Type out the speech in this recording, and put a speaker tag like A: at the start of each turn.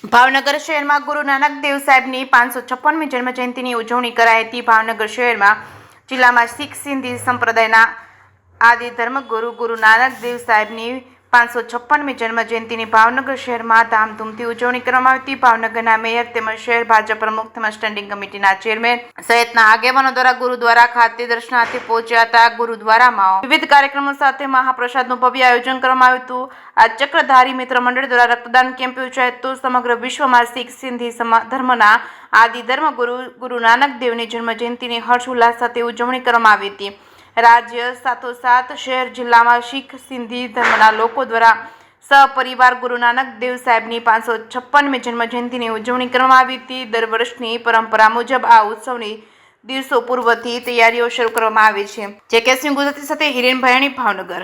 A: ભાવનગર શહેરમાં ગુરુ નાનક દેવ સાહેબની 556મી જન્મજયંતિની ઉજવણી કરાઈ હતી। ભાવનગર શહેરમાં જિલ્લામાં શીખ સિંધી સંપ્રદાયના આદિ ધર્મગુરુ ગુરુ નાનક દેવ સાહેબની 556મી જન્મજયંતિની ભાવનગર શહેરમાં ધામધૂમથી ઉજવણી કરવામાં આવી હતી। ભાવનગરના મેયર તેમજ શહેર ભાજપ પ્રમુખ તેમજ સ્ટેન્ડિંગ કમિટીના ચેરમેન સહિતના આગેવાનો દ્વારા ગુરુદ્વારા ખાતે દર્શનાર્થે પહોંચ્યા હતા। ગુરુદ્વારામાં વિવિધ કાર્યક્રમો સાથે મહાપ્રસાદનું ભવ્ય આયોજન કરવામાં આવ્યું હતું। આ ચક્રધારી મિત્ર મંડળ દ્વારા રક્તદાન કેમ્પ યોજાયો હતો। સમગ્ર વિશ્વમાં શીખ સિંધી ધર્મના આદિ ધર્મગુરુ ગુરુ નાનક દેવની જન્મજયંતિની હર્ષ ઉલ્લાસ સાથે ઉજવણી કરવામાં આવી હતી। રાજ્ય સાથોસાથ શહેર જિલ્લામાં શીખ સિંધી ધર્મના લોકો દ્વારા સહપરિવાર ગુરુ નાનક દેવ સાહેબની 556મી જન્મજયંતિની ઉજવણી કરવામાં આવી હતી। દર વર્ષની પરંપરા મુજબ આ ઉત્સવની દિવસો પૂર્વથી તૈયારીઓ શરૂ કરવામાં આવી છે। જે કે સિંહ ગુજરાતી સાથે હિરેન ભયાણી, ભાવનગર।